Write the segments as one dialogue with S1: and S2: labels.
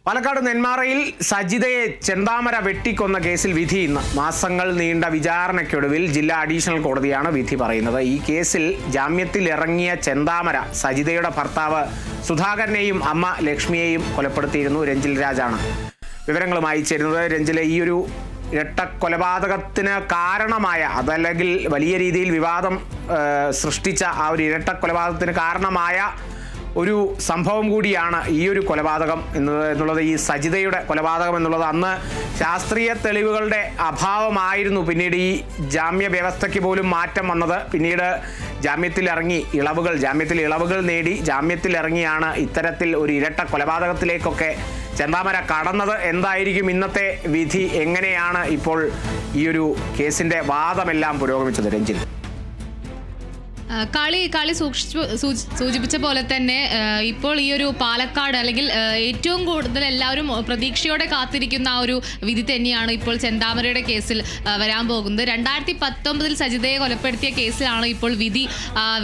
S1: പാലക്കാട് നെന്മാറയിൽ സജിതയെ ചെന്താമര വെട്ടിക്കൊന്ന കേസിൽ വിധി ഇന്ന്. മാസങ്ങൾ നീണ്ട വിചാരണയ്ക്കൊടുവിൽ ജില്ലാ അഡീഷണൽ കോടതിയാണ് വിധി പറയുന്നത്. ഈ കേസിൽ ജാമ്യത്തിൽ ഇറങ്ങിയ ചെന്താമര സജിതയുടെ ഭർത്താവ് സുധാകരനെയും അമ്മ ലക്ഷ്മിയെയും കൊലപ്പെടുത്തിയിരുന്നു. രഞ്ജിൽ രാജാണ് വിവരങ്ങളുമായി ചേരുന്നത്. രഞ്ജിലെ, ഈ ഒരു ഇരട്ട കൊലപാതകത്തിന് കാരണമായ, അതല്ലെങ്കിൽ വലിയ രീതിയിൽ വിവാദം സൃഷ്ടിച്ച ആ ഒരു ഇരട്ട കൊലപാതകത്തിന് കാരണമായ ഒരു സംഭവം കൂടിയാണ് ഈ ഒരു കൊലപാതകം എന്നുള്ളത്. ഈ സജിതയുടെ കൊലപാതകം എന്നുള്ളത് അന്ന് ശാസ്ത്രീയ തെളിവുകളുടെ അഭാവമായിരുന്നു. പിന്നീട് ഈ ജാമ്യ വ്യവസ്ഥയ്ക്ക് പോലും മാറ്റം വന്നത്. പിന്നീട് ജാമ്യത്തിൽ ഇളവുകൾ നേടി ജാമ്യത്തിലിറങ്ങിയാണ് ഇത്തരത്തിൽ ഒരു ഇരട്ട കൊലപാതകത്തിലേക്കൊക്കെ ചെന്താമര കടന്നത്. എന്തായിരിക്കും ഇന്നത്തെ വിധി? എങ്ങനെയാണ് ഇപ്പോൾ ഈ ഒരു കേസിന്റെ വാദമെല്ലാം പുരോഗമിച്ചത്? രഞ്ജിൽ,
S2: കളി സൂചിപ്പിച്ച പോലെ തന്നെ ഇപ്പോൾ ഈ ഒരു പാലക്കാട്, അല്ലെങ്കിൽ ഏറ്റവും കൂടുതൽ എല്ലാവരും പ്രതീക്ഷയോടെ കാത്തിരിക്കുന്ന ആ ഒരു വിധി തന്നെയാണ് ഇപ്പോൾ ചെന്താമരയുടെ കേസിൽ വരാൻ പോകുന്നത്. 2019 സജിതയെ കൊലപ്പെടുത്തിയ കേസിലാണ് ഇപ്പോൾ വിധി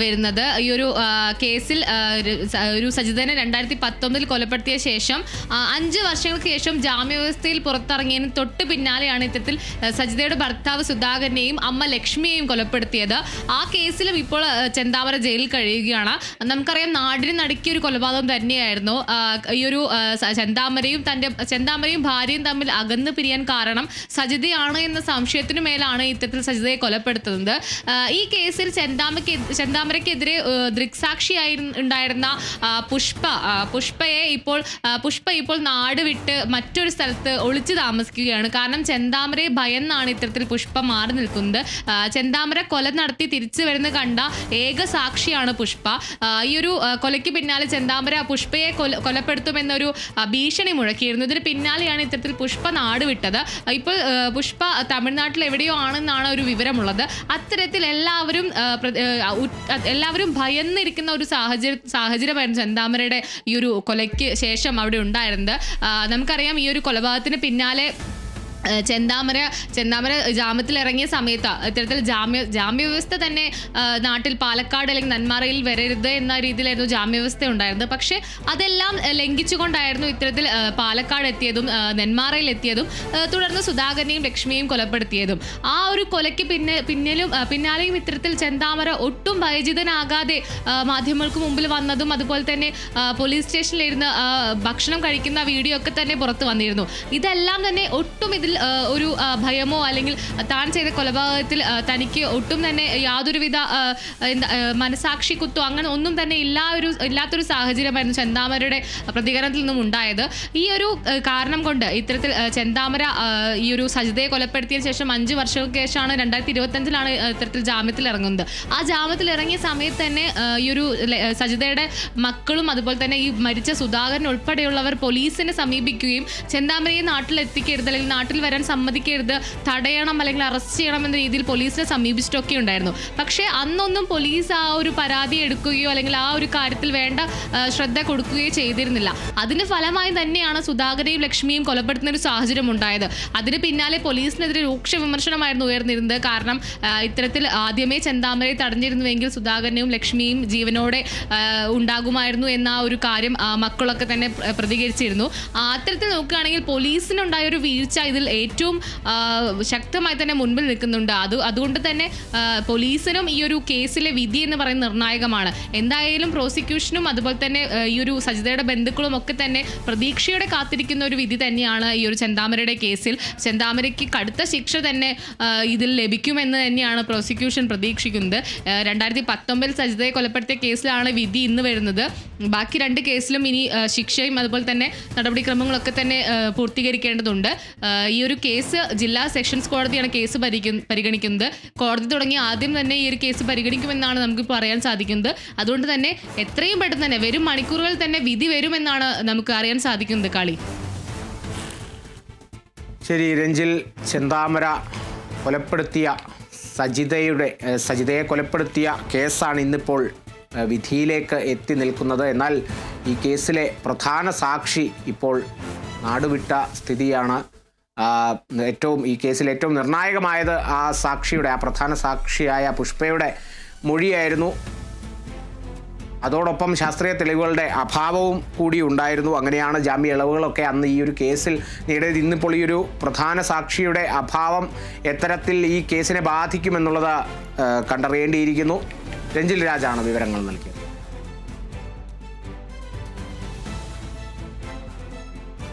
S2: വരുന്നത്. ഈ ഒരു കേസിൽ ഒരു സജിതനെ 2019 കൊലപ്പെടുത്തിയ ശേഷം 5 വർഷങ്ങൾക്ക് ശേഷം ജാമ്യവ്യവസ്ഥയിൽ പുറത്തിറങ്ങിയതിന് തൊട്ട് പിന്നാലെയാണ് ഇത്തരത്തിൽ സജിതയുടെ ഭർത്താവ് സുധാകരനെയും അമ്മ ലക്ഷ്മിയെയും കൊലപ്പെടുത്തിയത്. ആ കേസിലും ഇപ്പോൾ ചെന്താമര ജയിലിൽ കഴിയുകയാണ്. നമുക്കറിയാം, നാടിന് നടുക്കിയ ഒരു കൊലപാതകം തന്നെയായിരുന്നു. ഈ ഒരു ചെന്താമരയും ഭാര്യയും തമ്മിൽ അകന്നു പിരിയാൻ കാരണം സജിതയാണ് എന്ന സംശയത്തിനു മേലാണ് ഇത്തരത്തിൽ സജിതയെ കൊലപ്പെടുത്തുന്നത്. ഈ കേസിൽ ചെന്താമരയ്ക്കെതിരെ ദൃക്സാക്ഷിയായി ഉണ്ടായിരുന്ന പുഷ്പ ഇപ്പോൾ നാട് വിട്ട് മറ്റൊരു സ്ഥലത്ത് ഒളിച്ചു താമസിക്കുകയാണ്. കാരണം ചെന്താമരയെ ഭയന്നാണ് ഇത്തരത്തിൽ പുഷ്പ മാറി നിൽക്കുന്നത്. ചെന്താമര കൊല നടത്തി തിരിച്ചു വരുന്ന കണ്ട ഏക സാക്ഷിയാണ് പുഷ്പ. ഈ ഒരു കൊലയ്ക്ക് പിന്നാലെ ചെന്താമര പുഷ്പയെ കൊലപ്പെടുത്തുമെന്നൊരു ഭീഷണി മുഴക്കിയിരുന്നു. ഇതിന് പിന്നാലെയാണ് ഇത്തരത്തിൽ പുഷ്പ നാട് വിട്ടത്. ഇപ്പോൾ പുഷ്പ തമിഴ്നാട്ടിൽ എവിടെയോ ആണെന്നാണ് ഒരു വിവരമുള്ളത്. അത്തരത്തിൽ എല്ലാവരും ഭയന്നിരിക്കുന്ന ഒരു സാഹചര്യമായിരുന്നു ചെന്താമരയുടെ ഈ ഒരു കൊലയ്ക്ക് ശേഷം അവിടെ ഉണ്ടായിരുന്നത്. നമുക്കറിയാം, ഈ ഒരു കൊലപാതകത്തിന് പിന്നാലെ ചെന്താമര ജാമ്യത്തിൽ ഇറങ്ങിയ സമയത്ത് ഇത്തരത്തിൽ ജാമ്യവ്യവസ്ഥ തന്നെ നാട്ടിൽ പാലക്കാട് അല്ലെങ്കിൽ നെന്മാറയിൽ വരരുത് എന്ന രീതിയിലായിരുന്നു ജാമ്യവ്യവസ്ഥ ഉണ്ടായിരുന്നത്. പക്ഷേ അതെല്ലാം ലംഘിച്ചുകൊണ്ടായിരുന്നു ഇത്തരത്തിൽ പാലക്കാട് എത്തിയതും നെന്മാറയിൽ എത്തിയതും തുടർന്ന് സുധാകരനെയും ലക്ഷ്മിയെയും കൊലപ്പെടുത്തിയതും. ആ ഒരു കൊലയ്ക്ക് പിന്നാലെയും ഇത്തരത്തിൽ ചെന്താമര ഒട്ടും ഭയചിതനാകാതെ മാധ്യമങ്ങൾക്ക് മുമ്പിൽ വന്നതും, അതുപോലെ തന്നെ പോലീസ് സ്റ്റേഷനിലിരുന്ന് ഭക്ഷണം കഴിക്കുന്ന വീഡിയോ ഒക്കെ തന്നെ പുറത്തു വന്നിരുന്നു. ഇതെല്ലാം തന്നെ ഒട്ടും ഇതിൽ ഒരു ഭയമോ അല്ലെങ്കിൽ താൻ ചെയ്ത കൊലപാതകത്തിൽ തനിക്ക് ഒട്ടും തന്നെ യാതൊരുവിധ മനസാക്ഷി കുത്തോ അങ്ങനെ ഒന്നും തന്നെ ഇല്ലാത്തൊരു സാഹചര്യമായിരുന്നു ചെന്താമരയുടെ പ്രതികരണത്തിൽ നിന്നും ഉണ്ടായത്. ഈ ഒരു കാരണം കൊണ്ട് ഇത്തരത്തിൽ ചെന്താമര ഈ ഒരു സജിതയെ കൊലപ്പെടുത്തിയതിനു ശേഷം 5 വർഷങ്ങൾക്ക് ശേഷമാണ് 2025 ഇത്തരത്തിൽ ജാമ്യത്തിൽ ഇറങ്ങുന്നത്. ആ ജാമ്യത്തിൽ ഇറങ്ങിയ സമയത്ത് തന്നെ ഈ ഒരു സജിതയുടെ മക്കളും അതുപോലെ തന്നെ ഈ മരിച്ച സുധാകരൻ ഉൾപ്പെടെയുള്ളവർ പോലീസിനെ സമീപിക്കുകയും ചെന്താമരയെ നാട്ടിലെത്തിക്കരുത്, അല്ലെങ്കിൽ നാട്ടിൽ വരാൻ സമ്മതിക്കരുത്, തടയണം അല്ലെങ്കിൽ അറസ്റ്റ് ചെയ്യണം എന്ന രീതിയിൽ പോലീസിനെ സമീപിച്ചിട്ടൊക്കെ ഉണ്ടായിരുന്നു. പക്ഷേ അന്നൊന്നും പോലീസ് ആ ഒരു പരാതി എടുക്കുകയോ അല്ലെങ്കിൽ ആ ഒരു കാര്യത്തിൽ വേണ്ട ശ്രദ്ധ കൊടുക്കുകയോ ചെയ്തിരുന്നില്ല. അതിന് ഫലമായി തന്നെയാണ് സുധാകരനെയും ലക്ഷ്മിയും കൊലപ്പെടുത്തുന്ന ഒരു സാഹചര്യം ഉണ്ടായത്. അതിന് പിന്നാലെ പോലീസിനെതിരെ രൂക്ഷ വിമർശനമായിരുന്നു ഉയർന്നിരുന്നത്. കാരണം ഇത്തരത്തിൽ ആദ്യമേ ചെന്താമരയെ തടഞ്ഞിരുന്നുവെങ്കിൽ സുധാകരനെയും ലക്ഷ്മിയും ജീവനോടെ ഉണ്ടാകുമായിരുന്നു എന്ന ഒരു കാര്യം മക്കളൊക്കെ തന്നെ പ്രതികരിച്ചിരുന്നു. അത്തരത്തിൽ നോക്കുകയാണെങ്കിൽ പോലീസിനുണ്ടായ ഒരു വീഴ്ച ഇതിൽ ഏറ്റവും ശക്തമായി തന്നെ മുൻപിൽ നിൽക്കുന്നുണ്ട്. അതുകൊണ്ട് തന്നെ പോലീസിനും ഈ ഒരു കേസിലെ വിധി എന്ന് പറയുന്നത് നിർണായകമാണ്. എന്തായാലും പ്രോസിക്യൂഷനും അതുപോലെ തന്നെ ഈ ഒരു സജിതയുടെ ബന്ധുക്കളും ഒക്കെ തന്നെ പ്രതീക്ഷയോടെ കാത്തിരിക്കുന്ന ഒരു വിധി തന്നെയാണ് ഈ ഒരു ചെന്താമരയുടെ കേസിൽ. ചെന്താമരയ്ക്ക് കടുത്ത ശിക്ഷ തന്നെ ഇതിൽ ലഭിക്കുമെന്ന് തന്നെയാണ് പ്രോസിക്യൂഷൻ പ്രതീക്ഷിക്കുന്നത്. 2019 സജിതയെ കൊലപ്പെടുത്തിയ കേസിലാണ് വിധി ഇന്ന് വരുന്നത്. ബാക്കി 2 കേസിലും ഇനി ശിക്ഷയും അതുപോലെ തന്നെ നടപടിക്രമങ്ങളൊക്കെ തന്നെ പൂർത്തീകരിക്കേണ്ടതുണ്ട്. ഈ ഒരു കേസ് ജില്ലാ സെഷൻസ് കോടതിയാണ് കേസ് പരിഗണിക്കുന്നത്. കോടതി തുടങ്ങി ആദ്യം തന്നെ ഈ ഒരു കേസ് പരിഗണിക്കുമെന്നാണ് നമുക്ക് പറയാൻ സാധിക്കുന്നത്. അതുകൊണ്ട് തന്നെ എത്രയും പെട്ടെന്ന് തന്നെ വരും മണിക്കൂറുകളിൽ തന്നെ വിധി വരുമെന്നാണ് നമുക്ക് അറിയാൻ സാധിക്കുന്നത്. കളി
S1: ശരി രഞ്ജിൽ, ചെന്താമര കൊലപ്പെടുത്തിയ സജിതയെ കൊലപ്പെടുത്തിയ കേസാണ് ഇന്നിപ്പോൾ വിധിയിലേക്ക് എത്തി നിൽക്കുന്നത്. എന്നാൽ ഈ കേസിലെ പ്രധാന സാക്ഷി ഇപ്പോൾ നാടുവിട്ട സ്ഥിതിയാണ്. ഈ കേസിൽ ഏറ്റവും നിർണായകമായത് ആ പ്രധാന സാക്ഷിയായ പുഷ്പയുടെ മൊഴിയായിരുന്നു. അതോടൊപ്പം ശാസ്ത്രീയ തെളിവുകളുടെ അഭാവവും കൂടി ഉണ്ടായിരുന്നു. അങ്ങനെയാണ് ജാമ്യ ഇളവുകളൊക്കെ അന്ന് ഈ ഒരു കേസിൽ നേടിയത്. ഇന്നിപ്പോൾ ഈ ഒരു പ്രധാന സാക്ഷിയുടെ അഭാവം എത്തരത്തിൽ ഈ കേസിനെ ബാധിക്കുമെന്നുള്ളത് കണ്ടറിയേണ്ടിയിരിക്കുന്നു. രഞ്ജിൽ രാജാണ് വിവരങ്ങൾ നൽകിയത്.